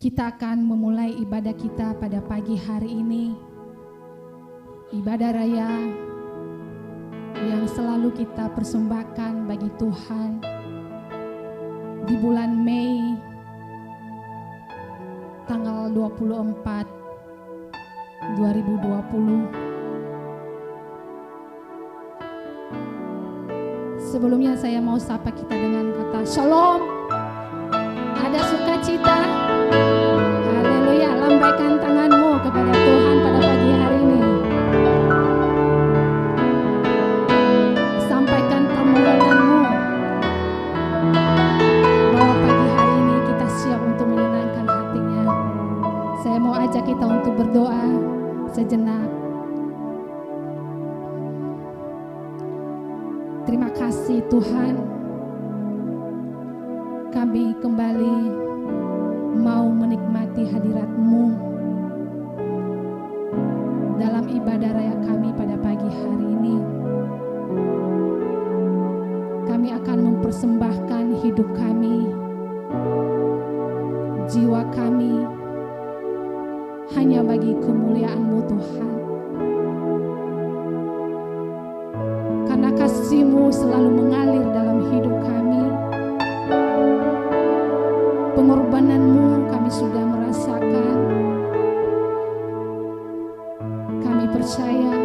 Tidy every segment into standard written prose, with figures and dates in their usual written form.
Kita akan memulai ibadah kita pada pagi hari ini. Ibadah raya yang selalu kita persembahkan bagi Tuhan di bulan Mei tanggal 24 2020. Sebelumnya saya mau sapa kita dengan kata Shalom. Ada sukacita. Haleluya, lambaikan tanganmu kepada Tuhan pada pagi hari ini. Sampaikan permohonanmu bahwa pagi hari ini kita siap untuk menyenangkan hatinya. Saya mau ajak kita untuk berdoa sejenak. Terima kasih Tuhan, kami kembali mau menikmati hadirat-Mu dalam ibadah raya kami pada pagi hari ini. Kami akan mempersembahkan hidup kami, jiwa kami, hanya bagi kemuliaan-Mu Tuhan. Karena kasih-Mu selalu mengalir dalam hidup kami. Pengorbanan-Mu kami sudah merasakan. Kami percaya,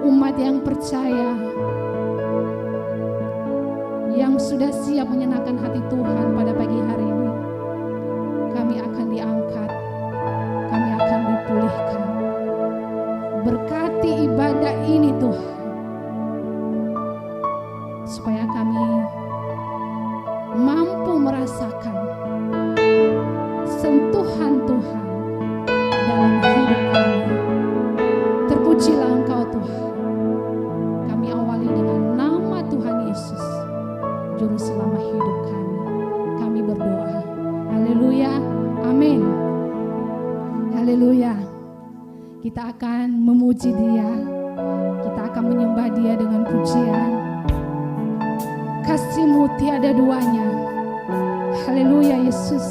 umat yang percaya, yang sudah siap menyenangkan hati Tuhan pada pagi hari ini, kami akan diangkat, kami akan dipulihkan. Berkati ibadah ini Tuhan, supaya kami mampu merasakan sentuhan Tuhan dalam hidup kami. Terpujilah Engkau Tuhan. Kami awali dengan nama Tuhan Yesus, Juru Selamat hidup kami. Kami berdoa. Haleluya. Amin. Haleluya. Kita akan memuji Dia. Kita akan menyembah Dia dengan pujian. Kasih-Mu tiada duanya. Haleluya Yesus.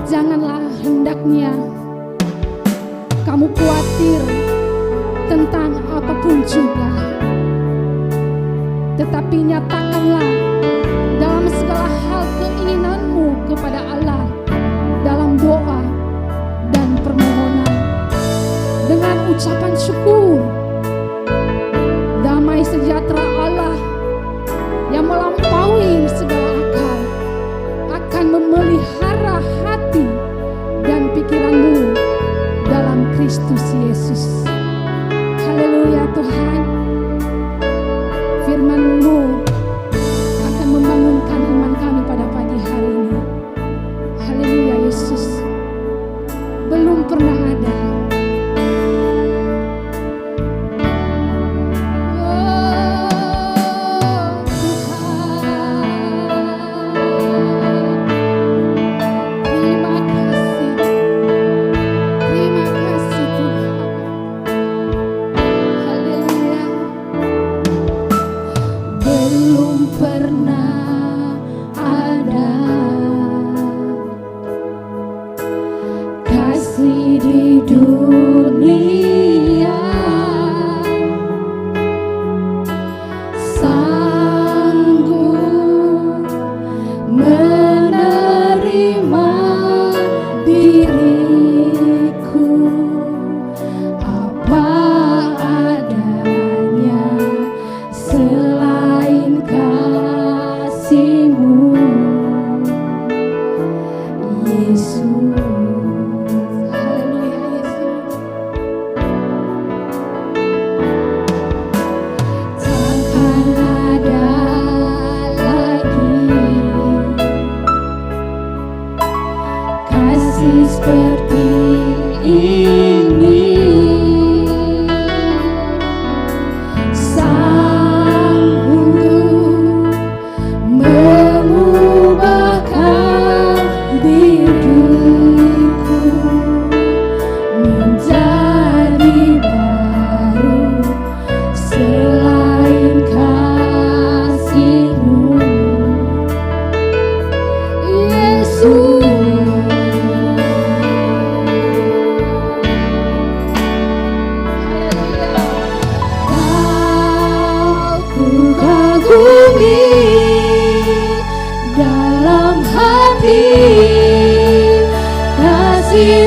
Janganlah hendaknya kamu khawatir tentang apapun juga, tetapi nyatakanlah dalam segala hal keinginanmu kepada Allah dalam doa dan permohonan dengan ucapan syukur. Damai sejahtera Allah yang melampaui segala akal akan memelihara hati dan pikiranmu dalam Kristus Yesus. Haleluya Tuhan. Firman-Mu akan membangunkan iman kami pada pagi hari ini. Haleluya Yesus. Belum pernah ada. Seperti ini sanggup memuliakan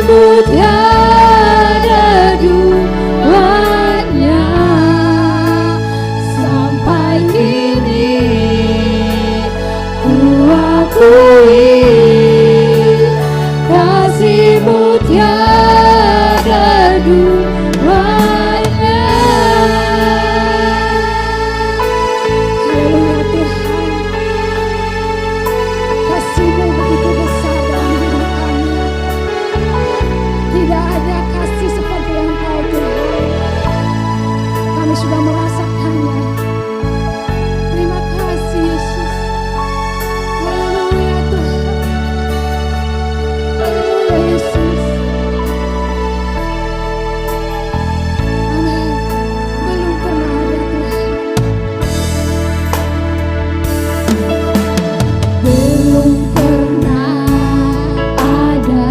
kasih-Mu tiada duanya. Sampai kini ku akui kasih-Mu tiada duanya. Haleluya Tuhan, kasih-Mu begitu besar dalam hidup kami. Tidak ada kasih seperti Engkau Tuhan. Kami sudah merasakannya. Terima kasih Yesus. Haleluya Tuhan. Haleluya Yesus. Amin. Belum pernah ada Tuhan. Belum pernah ada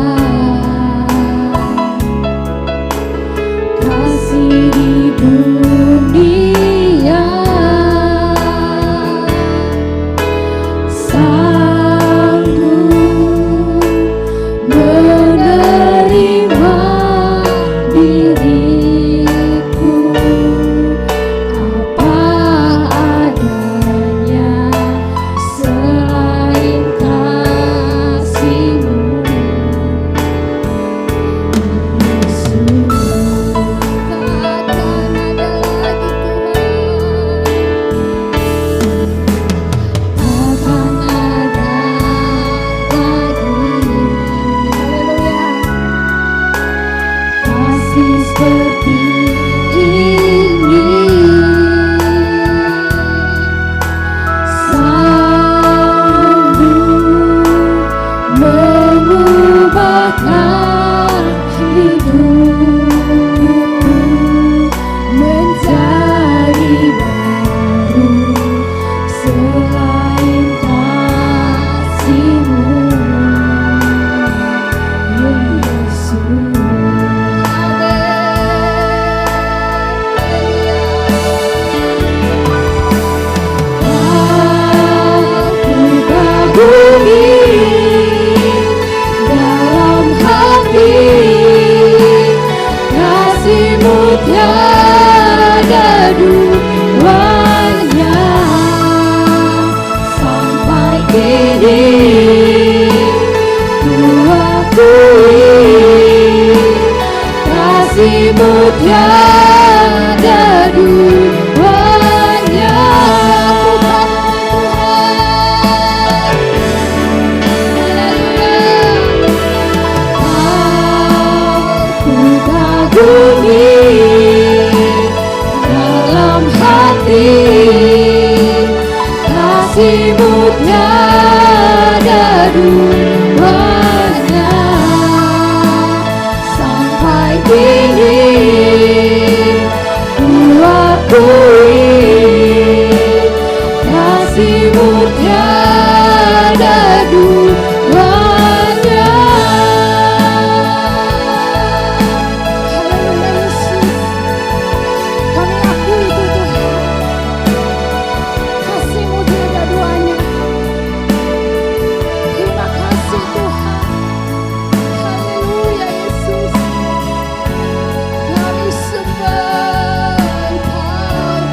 kasih di dunia sanggup menerima diriku apa adanya. Selain kasih-Mu, Yesus, Takkan ada lagi Tuhan. takkan ada lagi Haleluya. kasih seperti ini. Sanggup mengubahkan hidupku menjadi baru. Selain kasih-Mu, Yesus. Aku kagumi dalam hati kasih-Mu tiada duanya. Sampai kini ku akui kasih-Mu tiada duanya. Aku kagumi dalam hati kasih-Mu tiada duanya. Sampai kini ku akui kasih-Mu tiada duanya. Haleluya Yesus. Kami akui itu Tuhan. Kasih-Mu tiada duanya. Terima kasih Tuhan. Haleluya Yesus. Kami sembah Engkau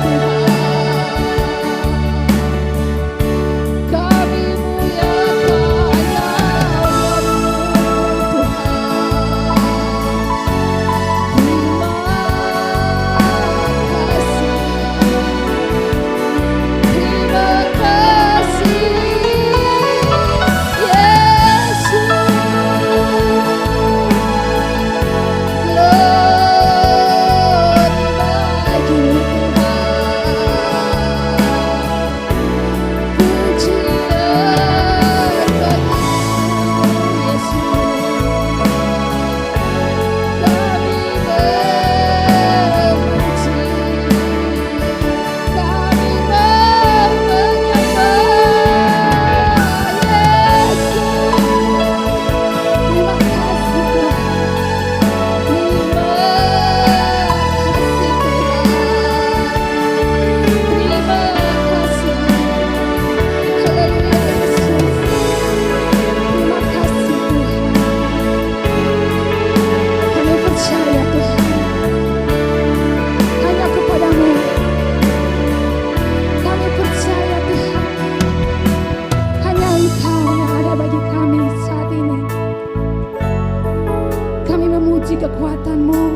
kekuatan-Mu.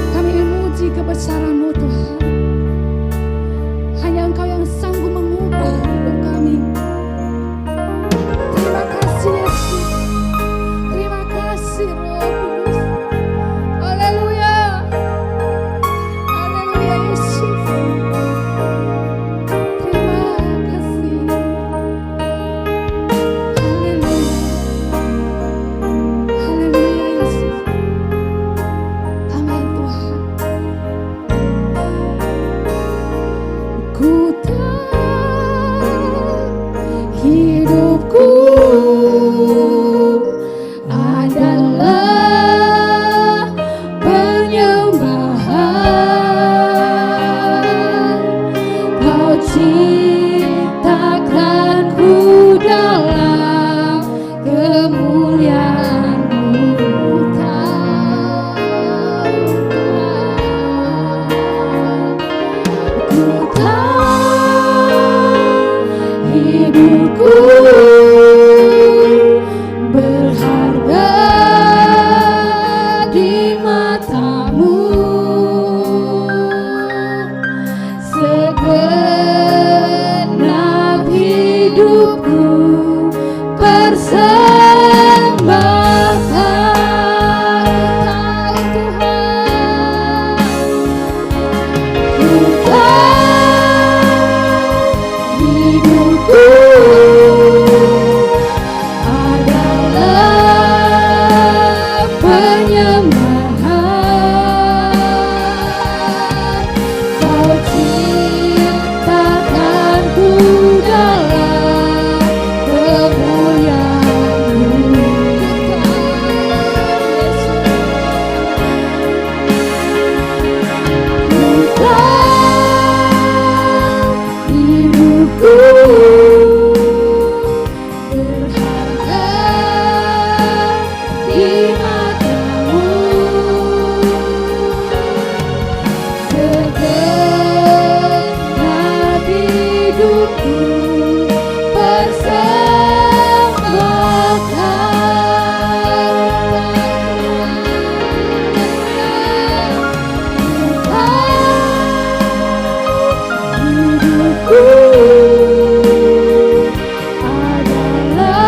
Kami memuji kebesaran-Mu Tuhan. Hanya Engkau yang sanggup mengubah hidup kami. Terima kasih Yesus. Terima kasih Roh Kudus. Haleluya. Haleluya Yesus. Terima kasih. Haleluya. Haleluya Yesus. Amin Tuhan. Ku tahu hidupku adalah penyembahan. Kau ciptakanku dalam kemuliaan-Mu. Ku tahu hidupku berharga di mata-Mu. Segenap hidupku persembahkan Tuhan. Ku tahu hidupku adalah penyembahan. Kau ciptakanku dalam kemuliaan-Mu. Ku tahu hidupku berharga di mata-Mu. Segenap hidupku persembahkan. Hidupku adalah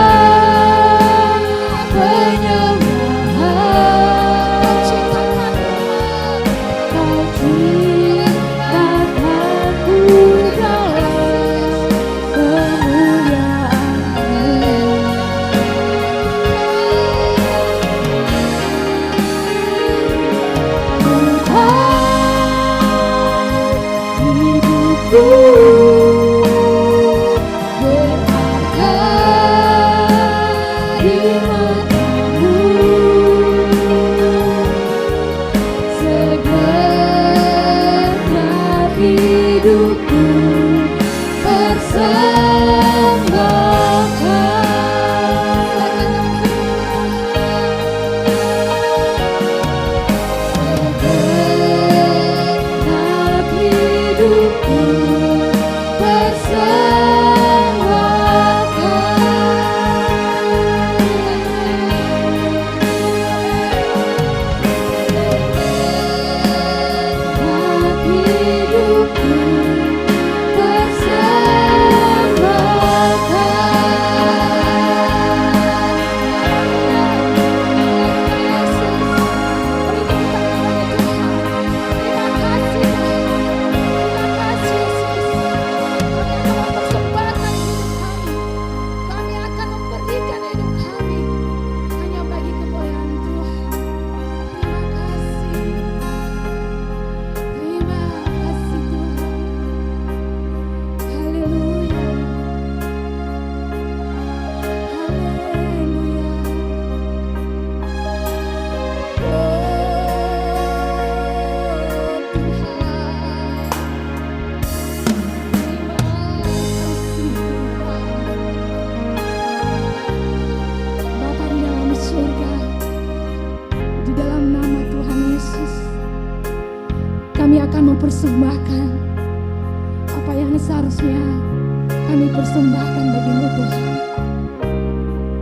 penyembahan. Kau ciptakanku dalam kemuliaan-Mu. Ku tahu hidupku berharga di mata-Mu. Segenap hidupku persembahkan. Segenap hidupku persembahkan. Hidupku mempersembahkan apa yang seharusnya kami persembahkan bagi-Mu Tuhan.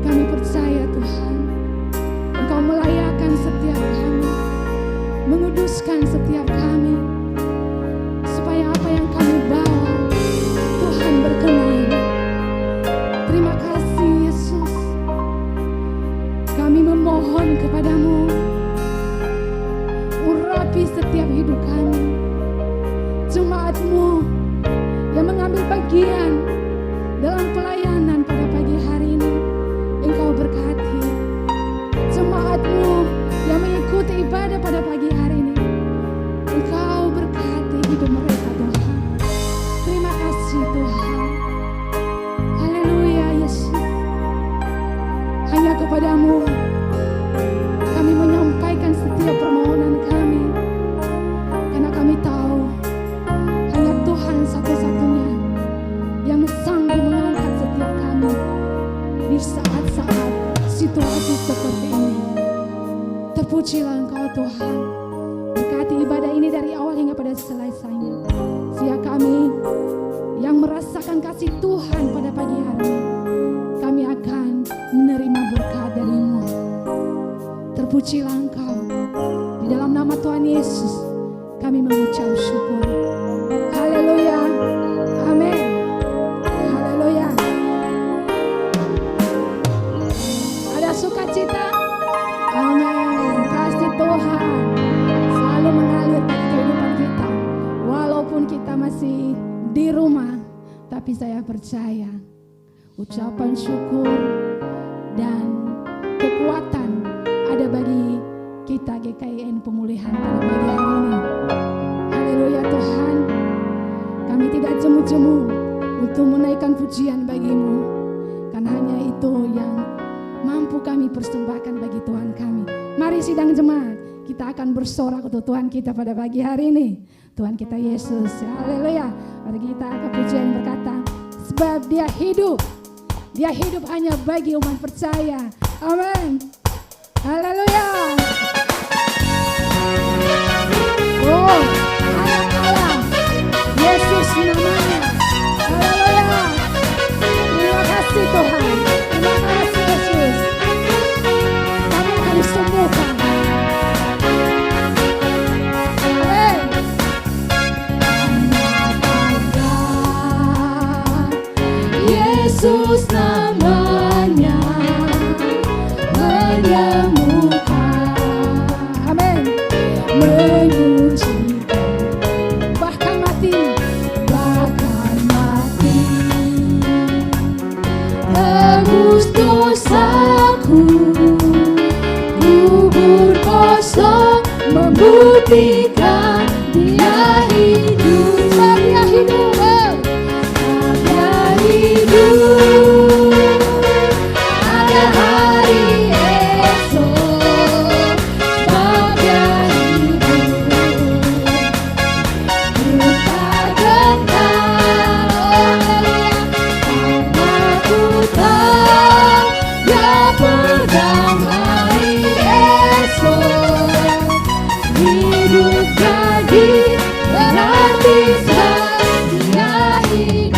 Kami percaya Tuhan, Engkau melayak teruskan setiap kami, supaya apa yang kami bawa Tuhan berkenan. Terima kasih Yesus. Kami memohon kepadamu, urapi setiap hidup kami. Jemaat-Mu yang mengambil bagian dalam pelayanan pada pagi hari ini, Engkau berkati. Jemaat-Mu yang mengikuti ibadah pada pagi hari ini, Engkau berkati hidup mereka Tuhan. Terima kasih Tuhan. Haleluya Yesus. Hanya kepadamu kami menyampaikan setiap permohonan kami, karena kami tahu hanya Tuhan satu-satunya yang sanggup mengangkat setiap kami di saat-saat situasi seperti ini. Terpujilah Engkau Tuhan. Berkati ibadah ini dari awal hingga pada selesainya. Sehingga kami yang merasakan kasih Tuhan pada pagi hari ini, kami akan menerima berkat dari-Mu. Terpujilah Engkau. Di dalam nama Tuhan Yesus kami mengucap syukur. Haleluya. Amin. Haleluya. Ada sukacita. Amin. Kasih Tuhan selalu mengalir pada kehidupan kita. Walaupun kita masih di rumah, tapi saya percaya ucapan syukur dan kekuatan ada bagi kita GKIN Pemulihan pada pagi hari ini. Haleluya Tuhan. Kami tidak jemu-jemu untuk menaikkan pujian bagi-Mu, karena hanya itu yang mampu kami persembahkan bagi Tuhan kami. Mari sidang jemaat, kita akan bersorak untuk Tuhan kita pada pagi hari ini. Tuhan kita Yesus. Haleluya. Mari kita ke pujian berkata, sebab Dia hidup. Dia hidup hanya bagi umat percaya. Amin. Haleluya. Oh, anak Allah, Yesus namanya. Haleluya. Terima kasih Tuhan. Terima kasih Yesus. Kami akan disembuhkan. Amin. Yesus namanya menyembuhkan, Amin. menyucikan, Bahkan mati. bahkan mati. Tebus dosaku, kubur kosong membuktikan Dia hidup. Sebab Dia hidup. Dia hidup, ada hari esok. Sebab Dia hidup, ku tak gentar, karena ku tahu Dia pegang hari esok. Hidup jadi berarti Dia hidup.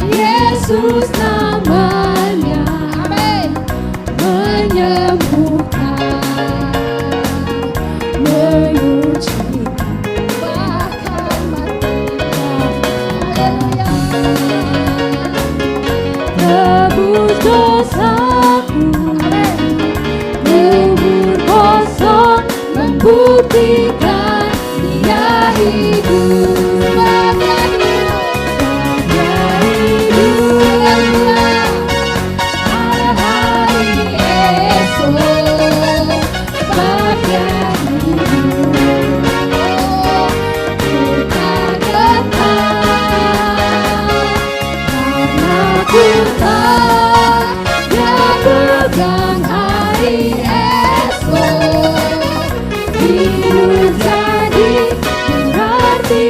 Yesus namanya, Amin. menyembuhkan, menyucikan, Bahkan mati. Haleluya. tebus dosaku, kubur kosong membuktikan Dia hidup. Sebab Dia hidup, ada hari esok. Sebab Dia hidup, ku tak gentar, karena ku tahu Dia pegang hari esok. Hidup jadi berarti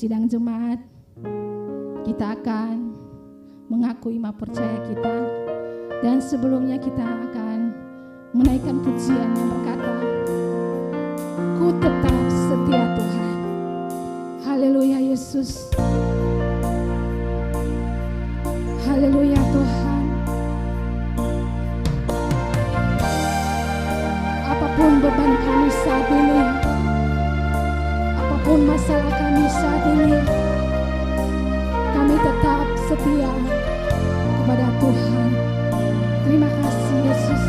sidang jemaat, kita akan mengaku iman percaya kita. Dan sebelumnya kita akan menaikkan pujian yang berkata, ku tetap setia Tuhan. Haleluya Yesus. Haleluya Tuhan. Apapun beban kami saat ini, apapun masalah kami saat ini, kami tetap setia kepada Tuhan. Terima kasih Yesus.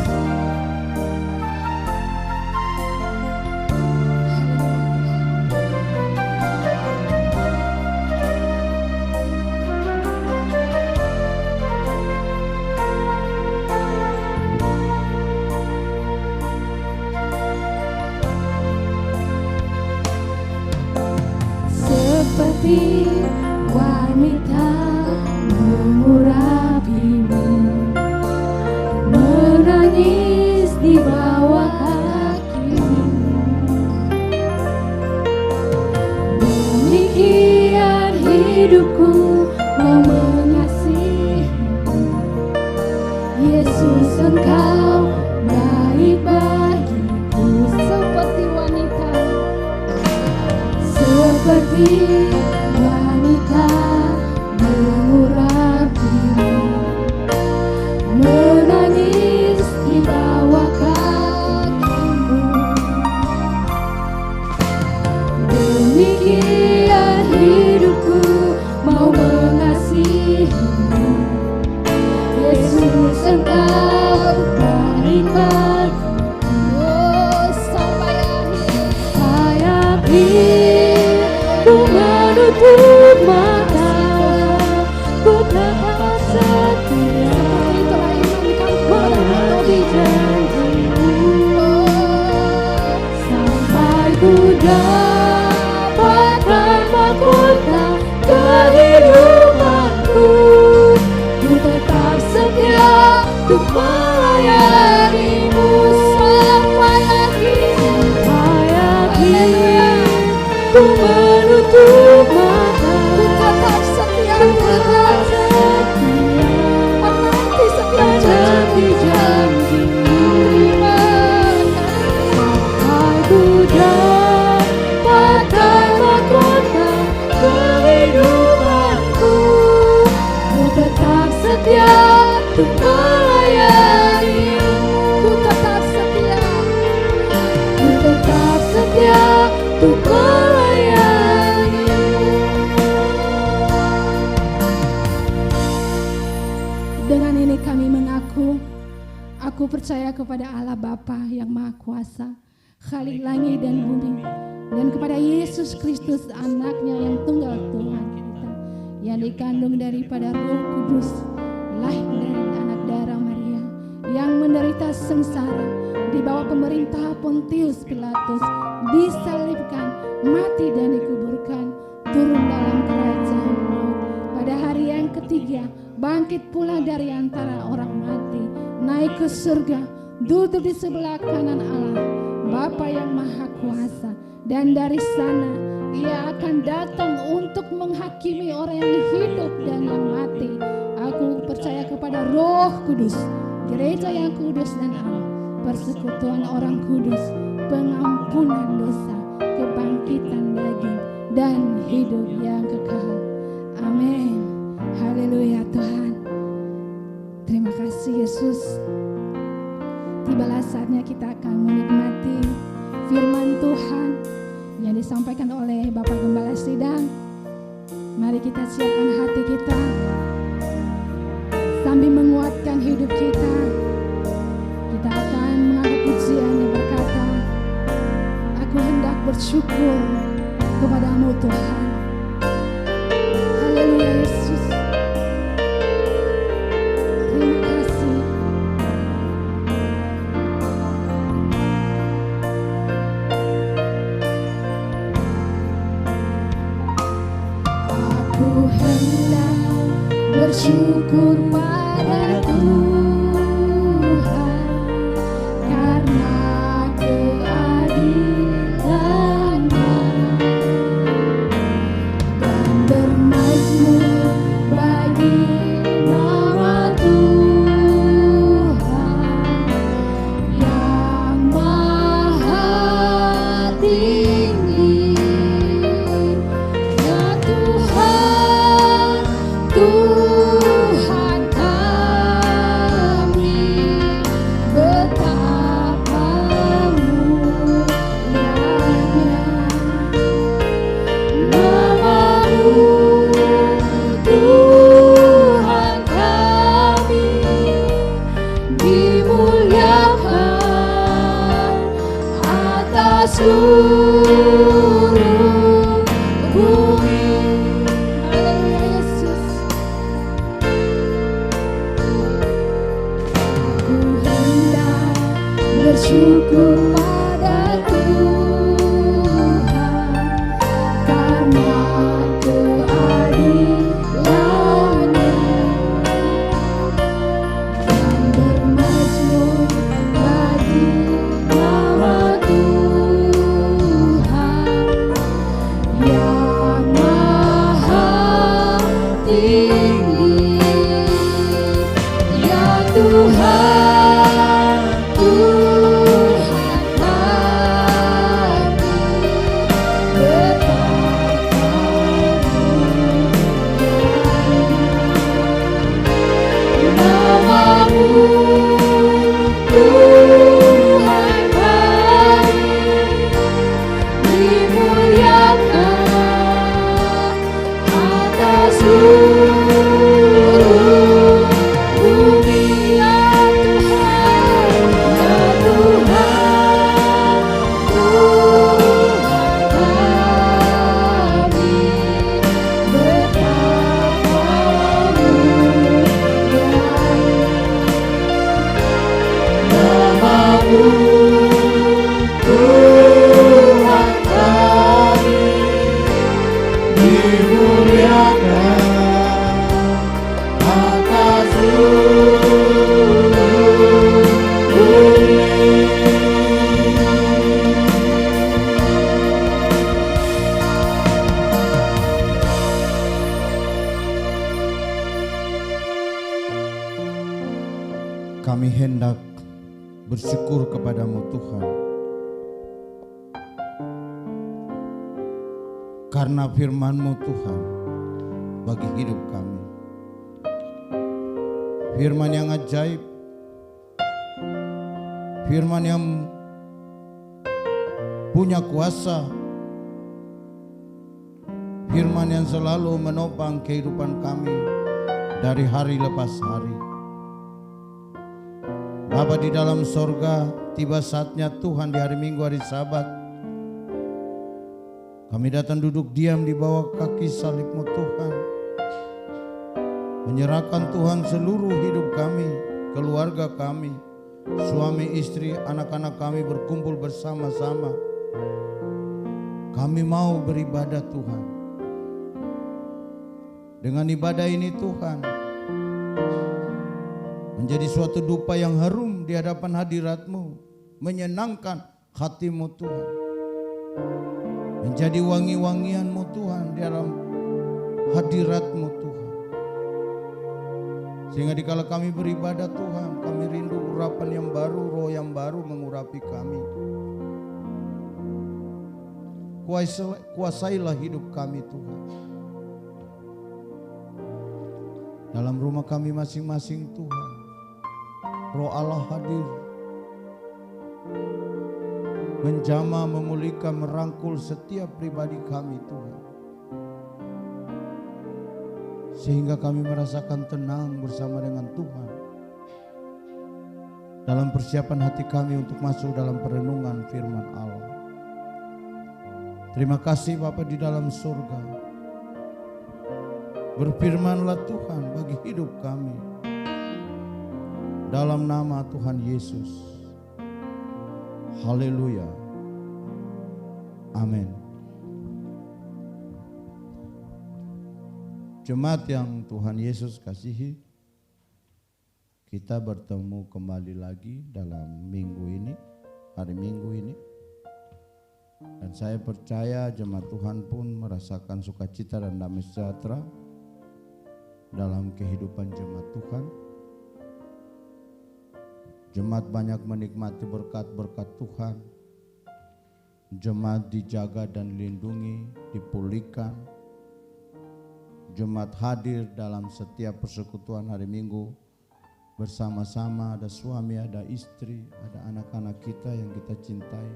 Seperti wanita mengurapimu, menangis di bawah kakimu. Demikian hidupku mau mengasihimu. Yesus, Engkau baik bagiku. Seperti wanita, seperti wanita mengurapimu, menangis di bawah kakimu. Demikian hidupku mau mengasihimu. Yesus, Engkau baik bagiku. oh sampai akhir. Akhir ku menutup mata, ku tetap setia Itulah iman di kampung menanti janjimu, sampai ku dapatkan mahkota kehidupanku. Ku tetap setia untuk melayanimu sampai akhir. Sampai akhir ku menutup mata, Ku tetap setia ku tetap Tuhan, setia menanti setiap menanti janjimu, sampai ku dapatkan mahkota kehidupanku. Ku tetap setia untuk melayanimu. Ku tetap setia. Ku tetap setia untuk melayanimu. Dengan ini kami mengaku, aku percaya kepada Allah Bapa yang Maha Kuasa, Khalik langit dan bumi, dan kepada Yesus Kristus anaknya yang tunggal Tuhan kita, yang dikandung daripada Roh Kudus, lahir dari anak darah Maria, yang menderita sengsara di bawah pemerintah Pontius Pilatus, disalibkan, mati dan dikuburkan, turun dalam kerajaan maut. Pada hari yang ketiga, bangkit pula dari antara orang mati, naik ke surga, duduk di sebelah kanan Allah, Bapa yang Maha Kuasa. Dan dari sana Ia akan datang untuk menghakimi orang yang hidup dan yang mati. Aku percaya kepada Roh Kudus, gereja yang kudus dan am, persekutuan orang kudus, pengampunan dosa, kebangkitan daging, dan hidup yang kekal. Amin. Haleluya Tuhan. Terima kasih Yesus. Tibalah saatnya kita akan menikmati firman Tuhan yang disampaikan oleh Bapak Gembala Sidang. Mari kita siapkan hati kita sambil menguatkan hidup kita. Kita akan mengangkat pujian yang berkata, aku hendak bersyukur kepadamu Tuhan. Haleluya Yesus. Terima kasih. Aku hendak bersyukur pada Tuhan karena keadilan-Nya seluruh bumi. Haleluya Yesus. Ku hendak bersyukur pada Tuhan karena keadilan-Nya, dan bermazmur bagi nama Tuhan yang maha tinggi. Ya Tuhan, Tuhan kami, betapa namamu, Tuhan kami, dimuliakan atas seluruh bumi. Ya Tuhan, ya Tuhan, Tuhan kami, betapa namamu, Tuhan kami, dimuliakan atas seluruh bumi. Kami hendak bersyukur kepadamu Tuhan, karena firman-Mu Tuhan bagi hidup kami. Firman yang ajaib, firman yang punya kuasa, firman yang selalu menopang kehidupan kami dari hari lepas hari. Bapa di dalam sorga, tiba saatnya Tuhan di hari Minggu, hari Sabat, kami datang duduk diam di bawah kaki salib-Mu Tuhan, menyerahkan Tuhan seluruh hidup kami, keluarga kami, suami, istri, anak-anak kami berkumpul bersama-sama. Kami mau beribadah Tuhan. Dengan ibadah ini Tuhan, menjadi suatu dupa yang harum di hadapan hadirat-Mu, menyenangkan hati-Mu Tuhan, menjadi wangi-wangian-Mu Tuhan di dalam hadirat-Mu Tuhan. Sehingga dikala kami beribadah Tuhan, kami rindu urapan yang baru, roh yang baru mengurapi kami. Kuasailah hidup kami Tuhan. Dalam rumah kami masing-masing Tuhan, Roh Allah hadir, menjamah, memulihkan, merangkul setiap pribadi kami Tuhan, sehingga kami merasakan tenang bersama dengan Tuhan dalam persiapan hati kami untuk masuk dalam perenungan firman Allah. Terima kasih Bapa di dalam surga, berfirmanlah Tuhan bagi hidup kami. Dalam nama Tuhan Yesus. Haleluya. Amin. Jemaat yang Tuhan Yesus kasihi, kita bertemu kembali lagi dalam minggu ini, hari Minggu ini. Dan saya percaya jemaat Tuhan pun merasakan sukacita dan damai sejahtera dalam kehidupan jemaat Tuhan. Jemaat banyak menikmati berkat-berkat Tuhan. Jemaat dijaga dan dilindungi, dipulihkan. Jemaat hadir dalam setiap persekutuan hari Minggu bersama-sama, ada suami, ada istri, ada anak-anak kita yang kita cintai.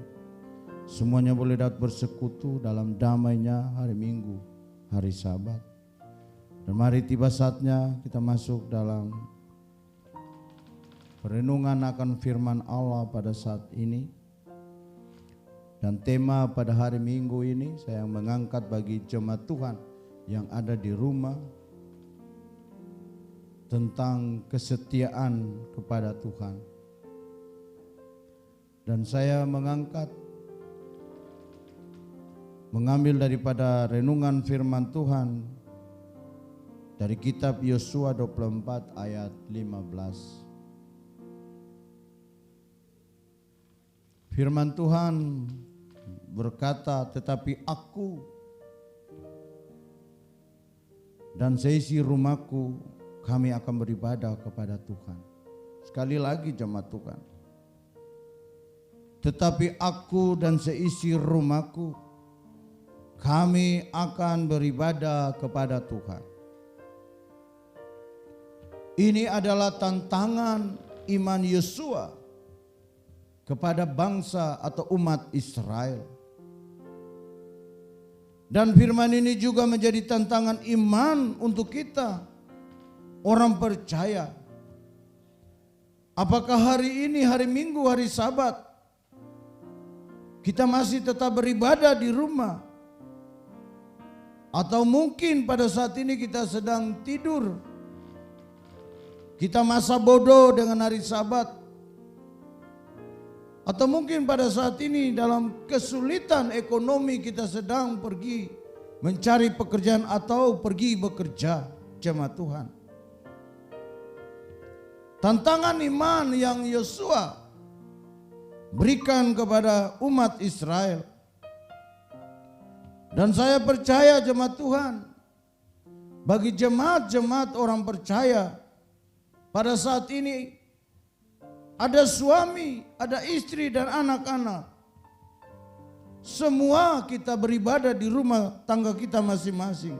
Semuanya boleh dapat bersekutu dalam damainya hari Minggu, hari Sabat. Dan mari tiba saatnya kita masuk dalam perenungan akan firman Allah pada saat ini. Dan tema pada hari Minggu ini saya mengangkat bagi jemaat Tuhan yang ada di rumah tentang kesetiaan kepada Tuhan. Dan saya mengambil daripada renungan firman Tuhan dari kitab Yosua 24 ayat 15. Firman Tuhan berkata, tetapi aku dan seisi rumahku, kami akan beribadah kepada Tuhan. Sekali lagi jemaat Tuhan. Tetapi aku dan seisi rumahku, kami akan beribadah kepada Tuhan. Ini adalah tantangan iman Yosua kepada bangsa atau umat Israel. Dan firman ini juga menjadi tantangan iman untuk kita, orang percaya. Apakah hari ini, hari Minggu, hari Sabat, kita masih tetap beribadah di rumah? Atau mungkin pada saat ini kita sedang tidur, kita masa bodoh dengan hari Sabat. Atau mungkin pada saat ini dalam kesulitan ekonomi kita sedang pergi mencari pekerjaan atau pergi bekerja, jemaat Tuhan. Tantangan iman yang Yosua berikan kepada umat Israel. Dan saya percaya jemaat Tuhan, bagi jemaat-jemaat orang percaya pada saat ini, ada suami, ada istri dan anak-anak. Semua kita beribadah di rumah tangga kita masing-masing.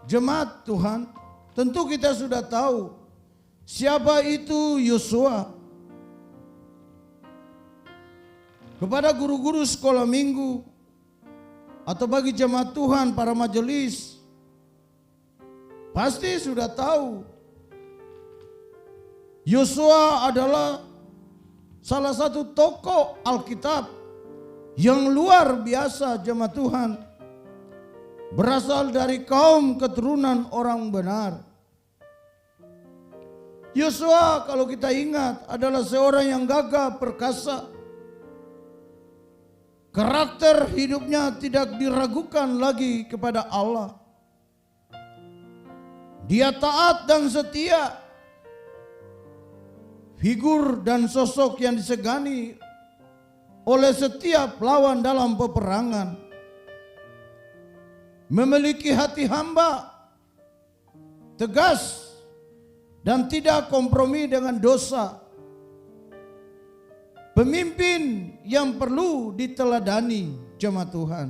Jemaat Tuhan, tentu kita sudah tahu siapa itu Yosua. Kepada guru-guru sekolah minggu atau bagi jemaat Tuhan para majelis, pasti sudah tahu Yosua adalah salah satu tokoh Alkitab yang luar biasa jemaat Tuhan. Berasal dari kaum keturunan orang benar. Yosua kalau kita ingat adalah seorang yang gagah perkasa. Karakter hidupnya tidak diragukan lagi kepada Allah. Dia taat dan setia. Figur dan sosok yang disegani oleh setiap lawan dalam peperangan. Memiliki hati hamba, tegas, dan tidak kompromi dengan dosa. Pemimpin yang perlu diteladani jemaat Tuhan.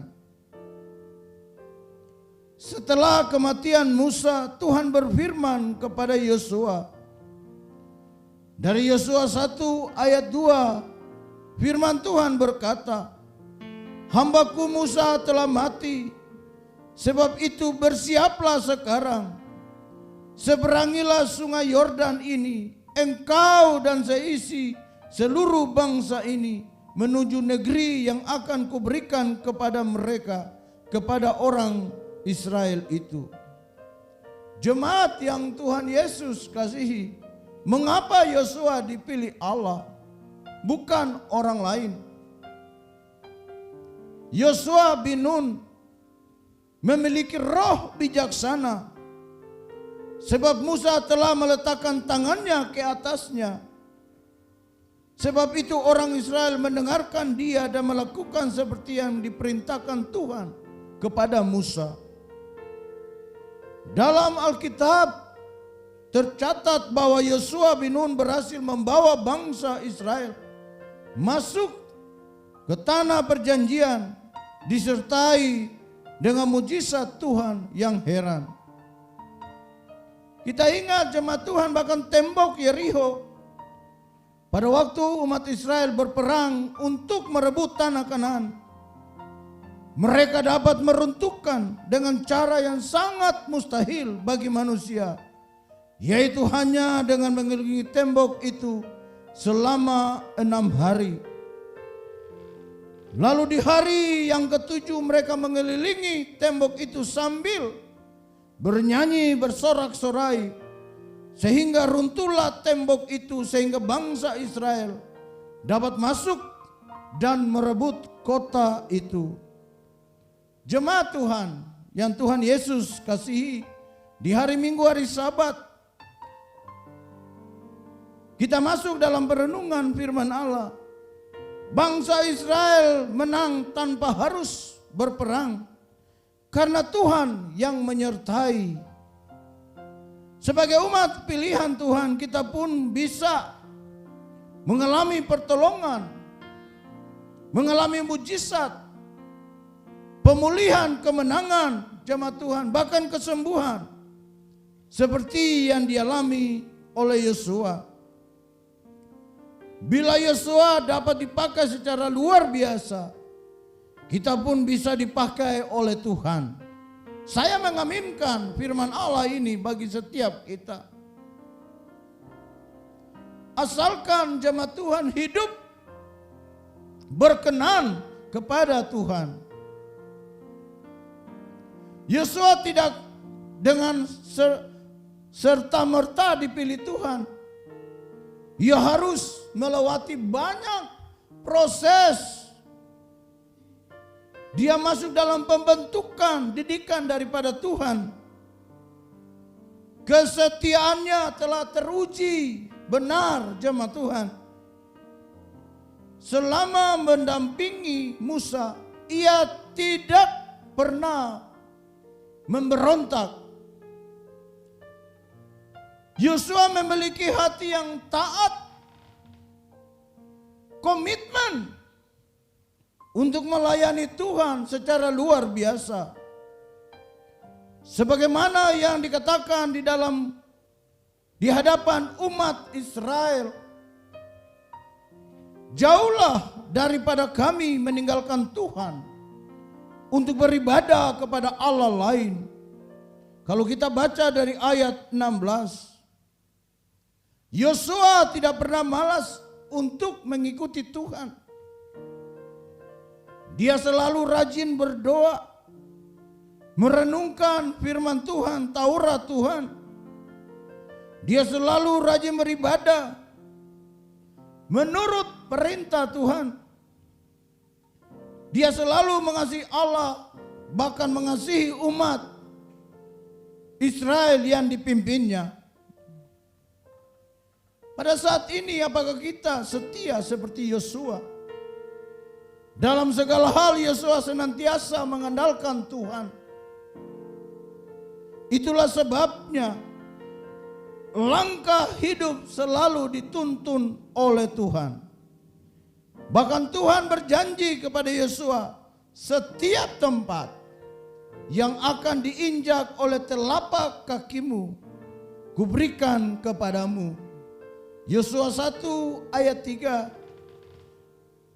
Setelah kematian Musa, Tuhan berfirman kepada Yosua. Dari Yosua 1 ayat 2, firman Tuhan berkata, hambaku Musa telah mati, sebab itu bersiaplah sekarang. Seberangilah sungai Yordan ini, engkau dan seisi seluruh bangsa ini, menuju negeri yang akan kuberikan kepada mereka, kepada orang Israel itu. Jemaat yang Tuhan Yesus kasihi, mengapa Yosua dipilih Allah, bukan orang lain? Yosua bin Nun memiliki roh bijaksana, sebab Musa telah meletakkan tangannya ke atasnya. Sebab itu orang Israel mendengarkan dia dan melakukan seperti yang diperintahkan Tuhan kepada Musa. Dalam Alkitab tercatat bahwa Yosua bin Nun berhasil membawa bangsa Israel masuk ke tanah perjanjian disertai dengan mujizat Tuhan yang heran. Kita ingat jemaat Tuhan, bahkan tembok Yerikho pada waktu umat Israel berperang untuk merebut tanah Kanaan, mereka dapat meruntuhkan dengan cara yang sangat mustahil bagi manusia, yaitu hanya dengan mengelilingi tembok itu selama 6 hari. Lalu di hari yang ketujuh mereka mengelilingi tembok itu sambil bernyanyi bersorak-sorai, sehingga runtuhlah tembok itu sehingga bangsa Israel dapat masuk dan merebut kota itu. Jemaat Tuhan yang Tuhan Yesus kasihi, di hari Minggu hari Sabat kita masuk dalam perenungan firman Allah. Bangsa Israel menang tanpa harus berperang karena Tuhan yang menyertai. Sebagai umat pilihan Tuhan, kita pun bisa mengalami pertolongan, mengalami mujizat, pemulihan, kemenangan, jemaat Tuhan, bahkan kesembuhan seperti yang dialami oleh Yosua. Bila Yosua dapat dipakai secara luar biasa, kita pun bisa dipakai oleh Tuhan. Saya mengaminkan firman Allah ini bagi setiap kita. Asalkan jemaat Tuhan hidup berkenan kepada Tuhan. Yosua tidak dengan serta-merta dipilih Tuhan. Ia harus melewati banyak proses. Dia masuk dalam pembentukan, didikan daripada Tuhan. Kesetiaannya telah teruji benar, jemaat Tuhan. Selama mendampingi Musa, ia tidak pernah memberontak. Yosua memiliki hati yang taat, komitmen untuk melayani Tuhan secara luar biasa. Sebagaimana yang dikatakan di hadapan umat Israel, jauhlah daripada kami meninggalkan Tuhan untuk beribadah kepada Allah lain. Kalau kita baca dari ayat 16, Yosua tidak pernah malas untuk mengikuti Tuhan. Dia selalu rajin berdoa, merenungkan firman Tuhan, Taurat Tuhan. Dia selalu rajin beribadah menurut perintah Tuhan. Dia selalu mengasihi Allah, bahkan mengasihi umat Israel yang dipimpinnya. Pada saat ini apakah kita setia seperti Yosua? Dalam segala hal Yosua senantiasa mengandalkan Tuhan. Itulah sebabnya langkah hidup selalu dituntun oleh Tuhan. Bahkan Tuhan berjanji kepada Yosua, setiap tempat yang akan diinjak oleh telapak kakimu, kuberikan kepadamu. Yosua 1 ayat 3.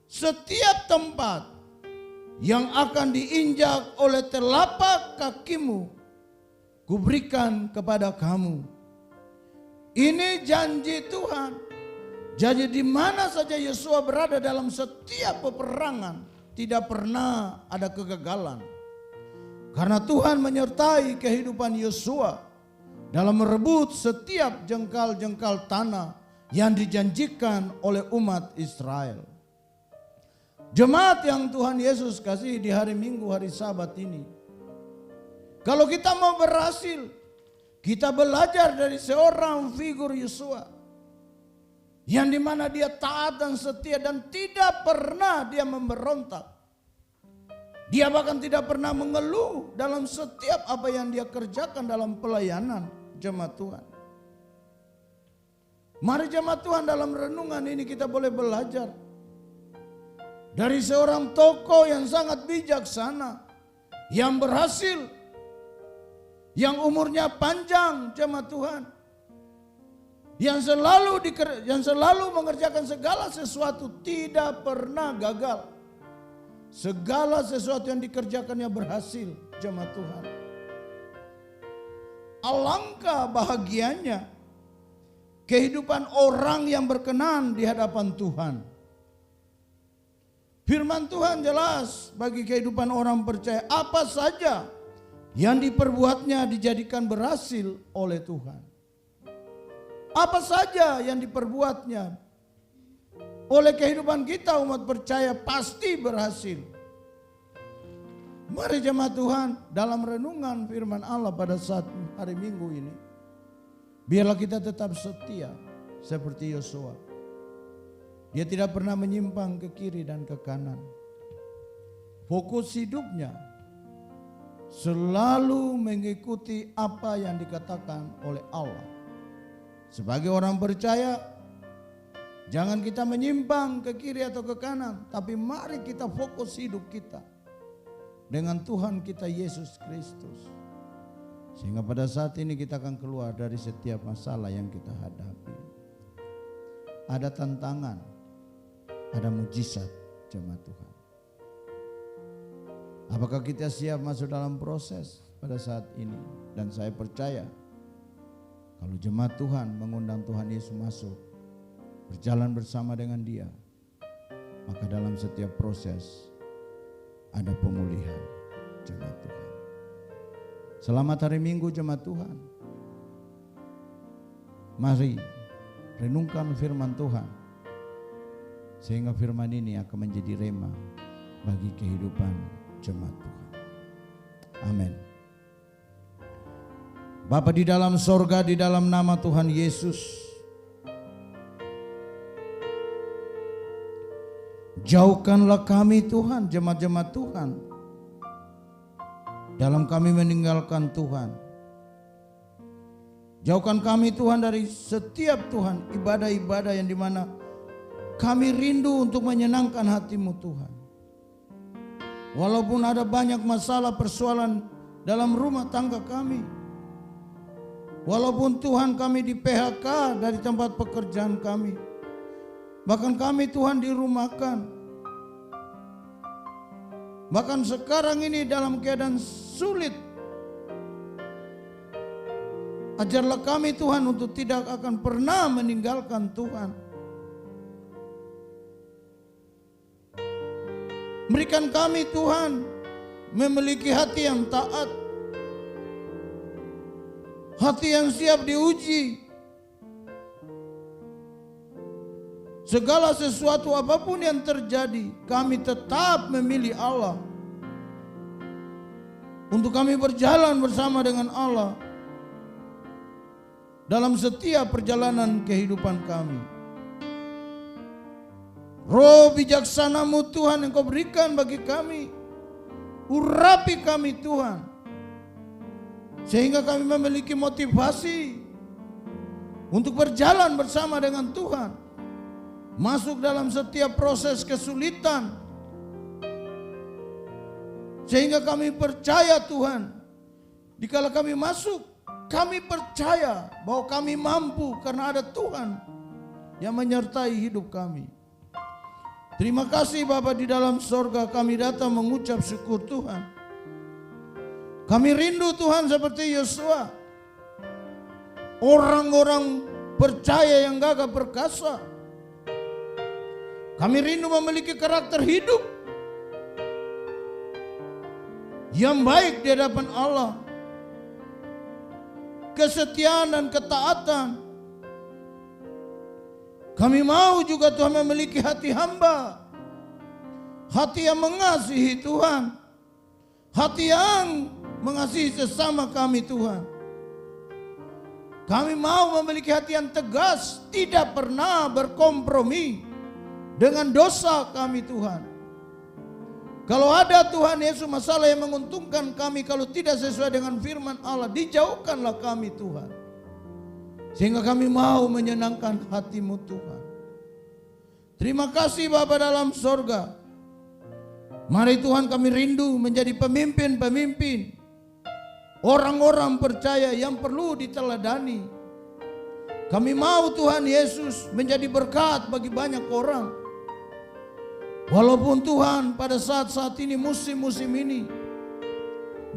Setiap tempat yang akan diinjak oleh telapak kakimu, kuberikan kepada kamu. Ini janji Tuhan. Jadi di mana saja Yosua berada dalam setiap peperangan, tidak pernah ada kegagalan. Karena Tuhan menyertai kehidupan Yosua dalam merebut setiap jengkal-jengkal tanah yang dijanjikan oleh umat Israel. Jemaat yang Tuhan Yesus kasih di hari Minggu, hari Sabat ini, kalau kita mau berhasil, kita belajar dari seorang figur Yosua yang dimana dia taat dan setia dan tidak pernah dia memberontak. Dia bahkan tidak pernah mengeluh dalam setiap apa yang dia kerjakan dalam pelayanan jemaat Tuhan. Mari jemaat Tuhan, dalam renungan ini kita boleh belajar dari seorang tokoh yang sangat bijaksana, yang berhasil, yang umurnya panjang jemaat Tuhan, yang selalu mengerjakan segala sesuatu, tidak pernah gagal. Segala sesuatu yang dikerjakannya berhasil jemaat Tuhan. Alangkah bahagianya kehidupan orang yang berkenan di hadapan Tuhan. Firman Tuhan jelas bagi kehidupan orang percaya, apa saja yang diperbuatnya dijadikan berhasil oleh Tuhan. Apa saja yang diperbuatnya oleh kehidupan kita umat percaya pasti berhasil. Mari jemaat Tuhan, dalam renungan firman Allah pada saat hari Minggu ini, biarlah kita tetap setia seperti Yosua. Dia tidak pernah menyimpang ke kiri dan ke kanan. Fokus hidupnya selalu mengikuti apa yang dikatakan oleh Allah. Sebagai orang percaya, jangan kita menyimpang ke kiri atau ke kanan, tapi mari kita fokus hidup kita dengan Tuhan kita Yesus Kristus. Sehingga pada saat ini kita akan keluar dari setiap masalah yang kita hadapi. Ada tantangan, ada mujizat jemaat Tuhan. Apakah kita siap masuk dalam proses pada saat ini? Dan saya percaya kalau jemaat Tuhan mengundang Tuhan Yesus masuk, berjalan bersama dengan Dia, maka dalam setiap proses ada pemulihan jemaat Tuhan. Selamat hari Minggu jemaat Tuhan. Mari renungkan firman Tuhan, sehingga firman ini akan menjadi rema bagi kehidupan jemaat Tuhan. Amin. Bapa di dalam sorga, di dalam nama Tuhan Yesus, jauhkanlah kami Tuhan, jemaat-jemaat Tuhan, dalam kami meninggalkan Tuhan. Jauhkan kami Tuhan dari setiap Tuhan ibadah-ibadah yang dimana kami rindu untuk menyenangkan hati-Mu Tuhan. Walaupun ada banyak masalah persoalan dalam rumah tangga kami. Walaupun Tuhan kami di PHK dari tempat pekerjaan kami. Bahkan kami Tuhan dirumahkan. Bahkan sekarang ini dalam keadaan sulit. Ajarlah kami Tuhan untuk tidak akan pernah meninggalkan Tuhan. Berikan kami Tuhan memiliki hati yang taat. Hati yang siap diuji. Segala sesuatu apapun yang terjadi, kami tetap memilih Allah. Untuk kami berjalan bersama dengan Allah dalam setiap perjalanan kehidupan kami. Roh bijaksana-Mu Tuhan yang Kau berikan bagi kami, urapi kami Tuhan, sehingga kami memiliki motivasi untuk berjalan bersama dengan Tuhan, masuk dalam setiap proses kesulitan, sehingga kami percaya Tuhan, dikala kami masuk, kami percaya bahwa kami mampu karena ada Tuhan yang menyertai hidup kami. Terima kasih Bapa di dalam sorga, kami datang mengucap syukur Tuhan. Kami rindu Tuhan seperti Yosua, orang-orang percaya yang gagah perkasa. Kami rindu memiliki karakter hidup yang baik di hadapan Allah, kesetiaan dan ketaatan. Kami mau juga Tuhan memiliki hati hamba, hati yang mengasihi Tuhan, hati yang mengasihi sesama kami Tuhan. Kami mau memiliki hati yang tegas, tidak pernah berkompromi dengan dosa kami Tuhan. Kalau ada Tuhan Yesus masalah yang menguntungkan kami, kalau tidak sesuai dengan firman Allah, dijauhkanlah kami Tuhan. Sehingga kami mau menyenangkan hati-Mu Tuhan. Terima kasih Bapa dalam sorga. Mari Tuhan kami rindu menjadi pemimpin-pemimpin, orang-orang percaya yang perlu diteladani. Kami mau Tuhan Yesus menjadi berkat bagi banyak orang. Walaupun Tuhan pada saat-saat ini, musim-musim ini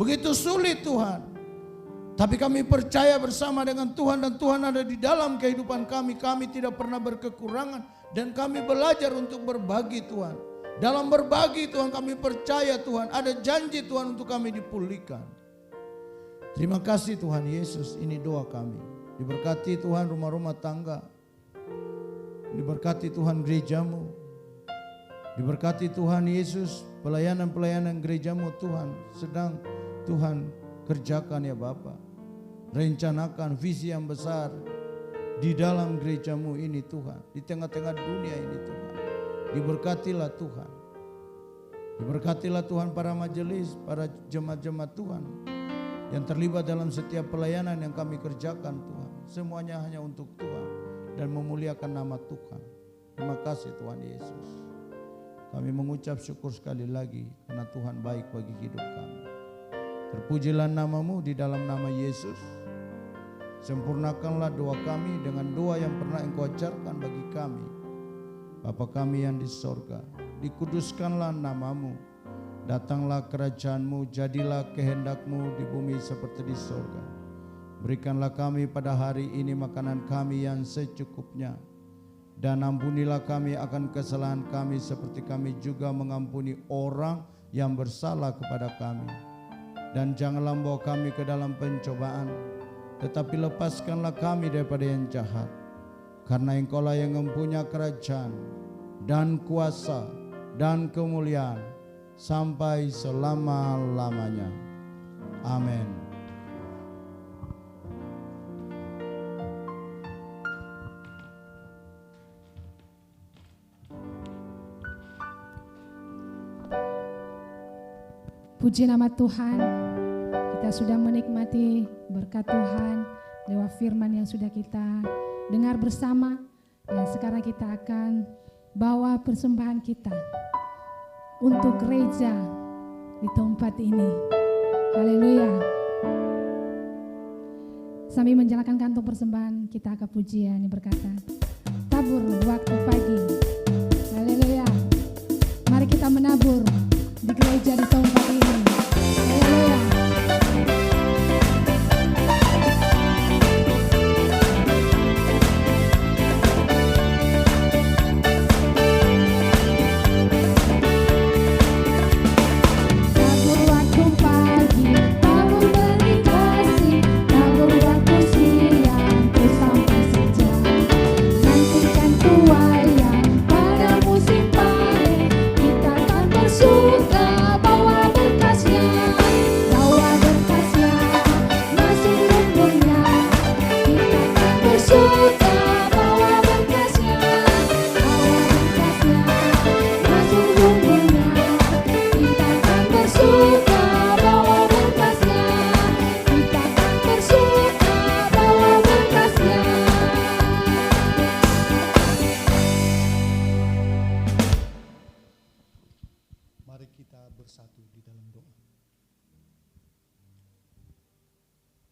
begitu sulit Tuhan, tapi kami percaya bersama dengan Tuhan dan Tuhan ada di dalam kehidupan kami. Kami tidak pernah berkekurangan dan kami belajar untuk berbagi Tuhan. Dalam berbagi Tuhan kami percaya Tuhan ada janji Tuhan untuk kami dipulihkan. Terima kasih Tuhan Yesus, ini doa kami. Diberkati Tuhan rumah-rumah tangga. Diberkati Tuhan gerejamu. Diberkati Tuhan Yesus pelayanan-pelayanan gerejamu Tuhan sedang Tuhan kerjakan ya Bapa. Rencanakan visi yang besar di dalam gerejamu ini Tuhan. Di tengah-tengah dunia ini Tuhan. Diberkatilah Tuhan. Diberkatilah Tuhan para majelis, para jemaat-jemaat Tuhan yang terlibat dalam setiap pelayanan yang kami kerjakan Tuhan. Semuanya hanya untuk Tuhan dan memuliakan nama Tuhan. Terima kasih Tuhan Yesus. Kami mengucap syukur sekali lagi karena Tuhan baik bagi hidup kami. Terpujilah namamu di dalam nama Yesus. Sempurnakanlah doa kami dengan doa yang pernah Engkau ajarkan bagi kami. Bapa kami yang di sorga, dikuduskanlah namamu. Datanglah kerajaanmu, jadilah kehendakmu di bumi seperti di sorga. Berikanlah kami pada hari ini makanan kami yang secukupnya. Dan ampunilah kami akan kesalahan kami seperti kami juga mengampuni orang yang bersalah kepada kami. Dan janganlah membawa kami ke dalam pencobaan, tetapi lepaskanlah kami daripada yang jahat. Karena Engkaulah yang mempunyai kerajaan dan kuasa dan kemuliaan sampai selama-lamanya. Amin. Puji nama Tuhan, kita sudah menikmati berkat Tuhan lewat firman yang sudah kita dengar bersama. Dan sekarang kita akan bawa persembahan kita untuk gereja di tempat ini. Haleluya. Sambil menjalankan kantong persembahan, kita akan pujian yang berkata, tabur waktu pagi. Haleluya. Mari kita menabur di gereja di tempat ini. Haleluya.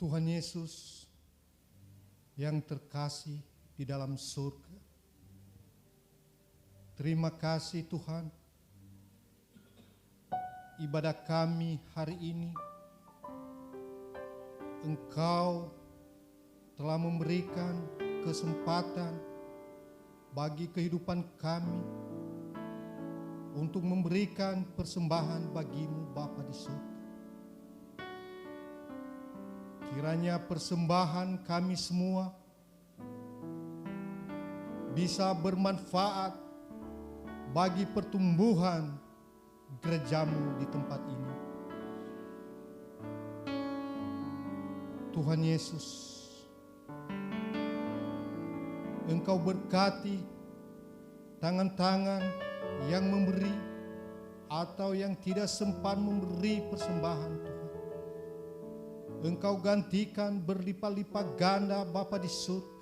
Tuhan Yesus yang terkasih di dalam surga, terima kasih Tuhan, ibadah kami hari ini Engkau telah memberikan kesempatan bagi kehidupan kami untuk memberikan persembahan bagimu Bapa di surga. Kiranya persembahan kami semua bisa bermanfaat bagi pertumbuhan gerejamu di tempat ini. Tuhan Yesus, Engkau berkati tangan-tangan yang memberi atau yang tidak sempat memberi persembahan Tuhan. Engkau gantikan berlipat-lipat ganda Bapa di surga.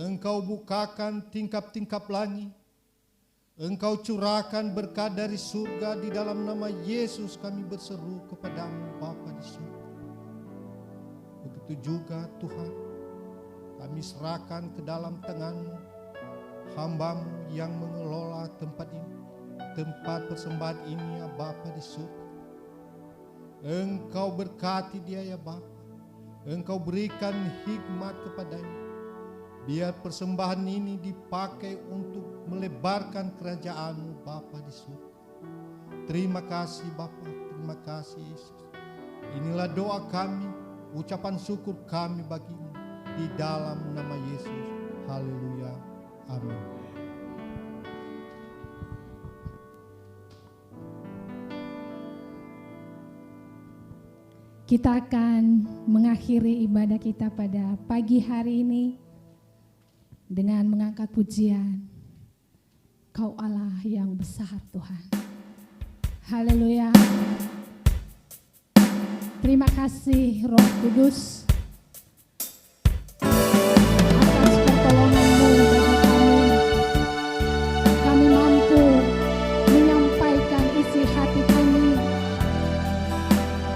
Engkau bukakan tingkap-tingkap langit. Engkau curahkan berkat dari surga. Di dalam nama Yesus kami berseru kepadamu Bapa di surga. Begitu juga Tuhan, kami serahkan ke dalam tangan-Mu hamba-Mu yang mengelola tempat ini, tempat persembahan ini ya Bapa di surga. Engkau berkati dia ya Bapa. Engkau berikan hikmat kepadanya Biar persembahan ini dipakai untuk melebarkan kerajaan-Mu Bapa di surga. Terima kasih Bapa, terima kasih Yesus. Inilah doa kami, ucapan syukur kami bagi-Mu di dalam nama Yesus. Haleluya. Amin. Kita akan mengakhiri ibadah kita pada pagi hari ini dengan mengangkat pujian. Kau Allah yang besar Tuhan. Haleluya. Terima kasih Roh Kudus atas pertolongan-Mu bagi kami. Kami mampu menyampaikan isi hati kami.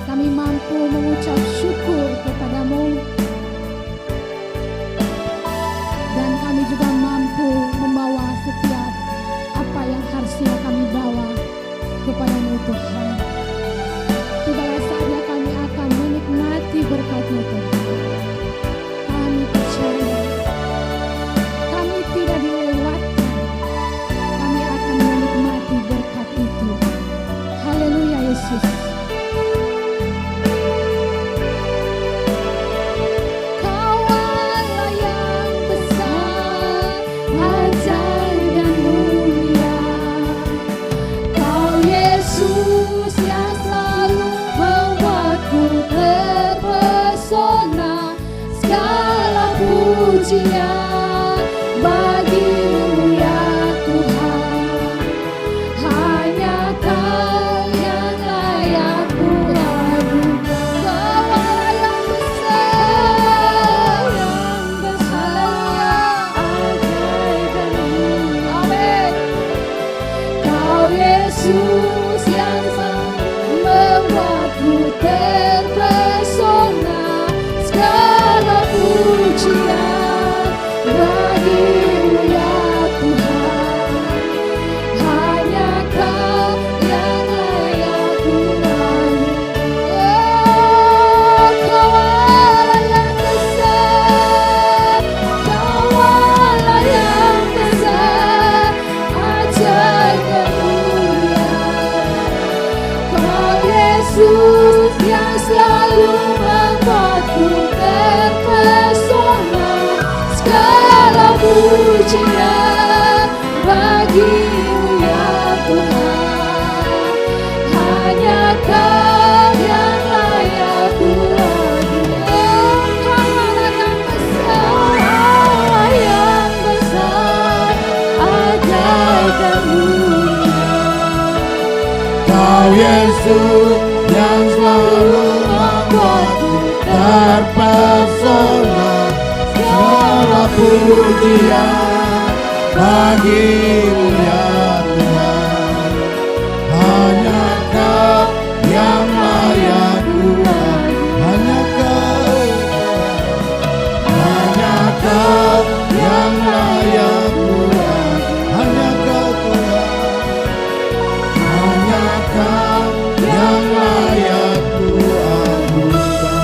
Kami mampu mengucap syukur kepada-Mu. Dan kami juga mampu membawa setiap apa yang harusnya kami bawa kepada-Mu Tuhan. Tibalah saatnya kami akan menikmati berkat-Mu Tuhan. Kami percaya, kami tidak dilewatkan. Kami akan menikmati berkat itu. Haleluya Yesus. Pujian bagi-Mu ya Tuhan, hanya Kau yang layak kuragukan. Kau Allah yang besar, ajaib dan mulia. Amin. Kau Yesus yang membuatku terpesona, segala pujian bagi-Mu ya Tuhan, hanya Kau yang layak kuragukan. Kau Allah yang besar, Kau Allah yang besar, ajaib dan mulia. Kau Yesus yang selalu membuatku terpesona, segala pujian bagi-Mu ya Tuhan, hanya Kau yang layak kuragukan. Kau Allah yang besar, Allah yang besar, ajaib dan mulia. Kau Yesus yang selalu membuatku terpesona, segala pujian bagi-Mu ya Tuhan, hanya Kau yang layak kuragukan. Hanya Kau yang layak kuragukan. Hanya Kau Tuhan, hanya Kau yang layak kuragukan.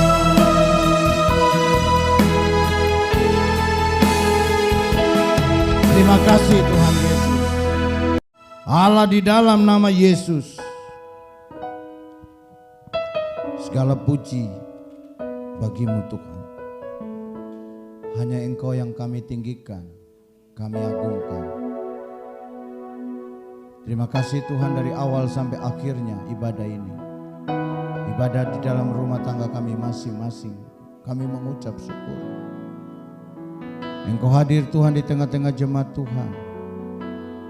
Terima kasih Tuhan Yesus. Allah di dalam nama Yesus, segala puji bagi-Mu Tuhan. Hanya Engkau yang kami tinggikan, kami agungkan. Terima kasih Tuhan, dari awal sampai akhirnya ibadah ini, ibadah di dalam rumah tangga kami masing-masing, kami mengucap syukur. Engkau hadir Tuhan di tengah-tengah jemaat Tuhan,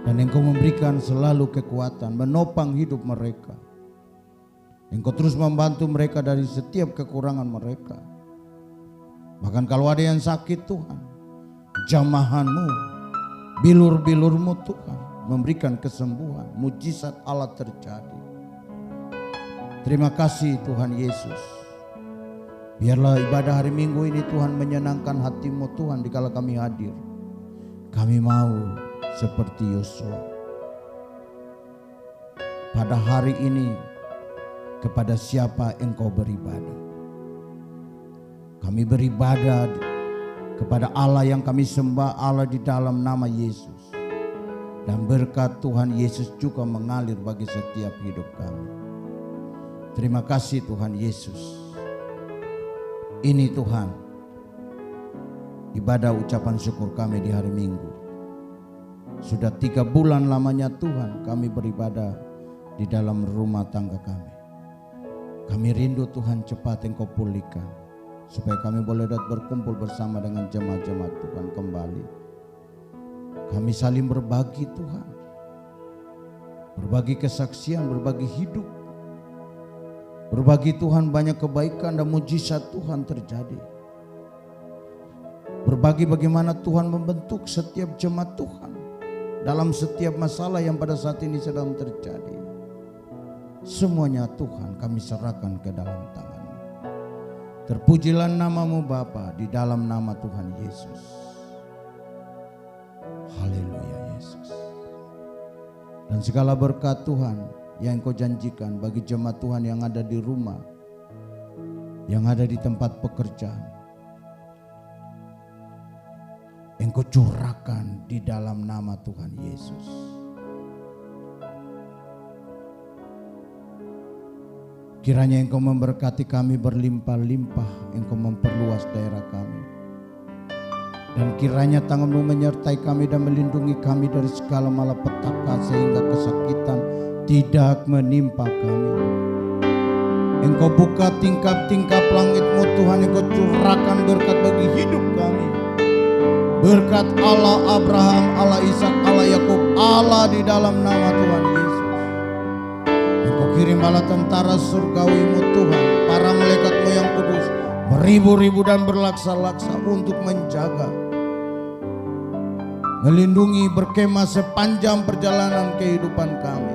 dan Engkau memberikan selalu kekuatan, menopang hidup mereka. Engkau terus membantu mereka dari setiap kekurangan mereka. Bahkan kalau ada yang sakit Tuhan, jamahan-Mu, bilur-bilur-Mu Tuhan memberikan kesembuhan, mujizat Allah terjadi. Terima kasih Tuhan Yesus. Biarlah ibadah hari Minggu ini Tuhan menyenangkan hati-Mu Tuhan dikala kami hadir. Kami mau seperti Yosua. Pada hari ini kepada siapa Engkau beribadah? Kami beribadah kepada Allah yang kami sembah, Allah di dalam nama Yesus. Dan berkat Tuhan Yesus juga mengalir bagi setiap hidup kami. Terima kasih Tuhan Yesus. Ini Tuhan, ibadah ucapan syukur kami di hari Minggu. Sudah 3 bulan lamanya Tuhan kami beribadah di dalam rumah tangga kami. Kami rindu Tuhan cepat Engkau pulihkan, supaya kami boleh dapat berkumpul bersama dengan jemaat-jemaat Tuhan kembali. Kami saling berbagi Tuhan, berbagi kesaksian, berbagi hidup, berbagi Tuhan banyak kebaikan dan mujizat Tuhan terjadi. Berbagi bagaimana Tuhan membentuk setiap jemaat Tuhan dalam setiap masalah yang pada saat ini sedang terjadi. Semuanya Tuhan kami serahkan ke dalam tangan-Mu. Terpujilah nama-Mu Bapa di dalam nama Tuhan Yesus. Haleluya Yesus. Dan segala berkat Tuhan yang Engkau janjikan bagi jemaat Tuhan yang ada di rumah, yang ada di tempat pekerjaan, Engkau curahkan di dalam nama Tuhan Yesus. Kiranya Engkau memberkati kami berlimpah-limpah, Engkau memperluas daerah kami. Dan kiranya tangan-Mu menyertai kami dan melindungi kami dari segala malapetaka, sehingga kesakitan tidak menimpa kami. Engkau buka tingkap-tingkap langit-Mu Tuhan, Engkau curahkan berkat bagi hidup kami. Berkat Allah Abraham, Allah Ishak, Allah Yakub, Allah di dalam nama Tuhan Yesus. Engkau kirim bala tentara surgawi-Mu Tuhan, para malaikat-Mu yang kudus, beribu-ribu dan berlaksa-laksa untuk menjaga, melindungi, berkemah sepanjang perjalanan kehidupan kami.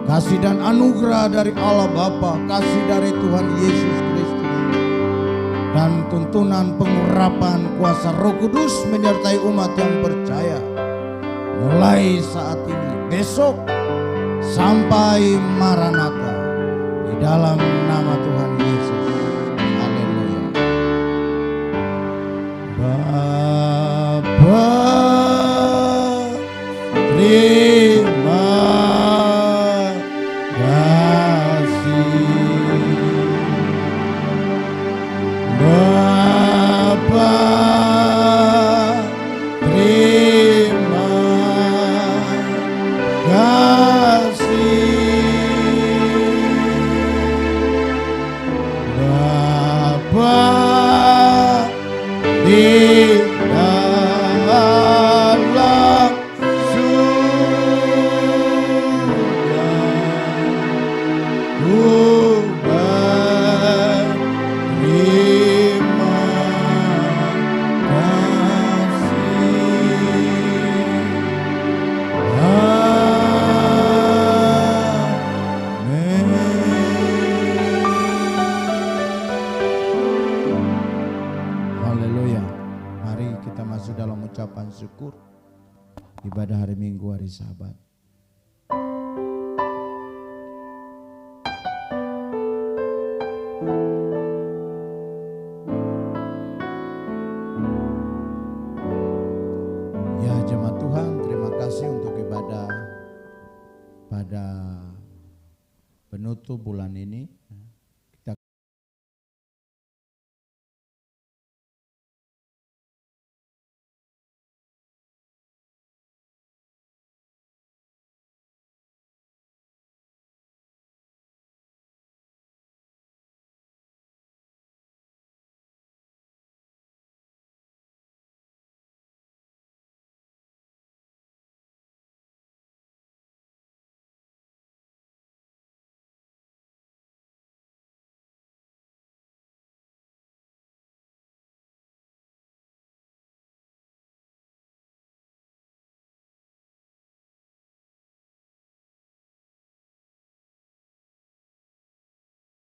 Kasih dan anugerah dari Allah Bapa, kasih dari Tuhan Yesus Kristus, dan tuntunan pengurapan kuasa Roh Kudus menyertai umat yang percaya, mulai saat ini, besok, sampai Maranatha, di dalam nama Tuhan Yesus. Haleluya. Bapa, terima kasih. Bapa, terima kasih. Bapa di dalam surga, Tuhan terima Haleluya. Mari kita masuk dalam ucapan syukur ibadah hari Minggu, hari Sabat. Ya jemaat Tuhan, terima kasih untuk ibadah pada penutup bulan ini.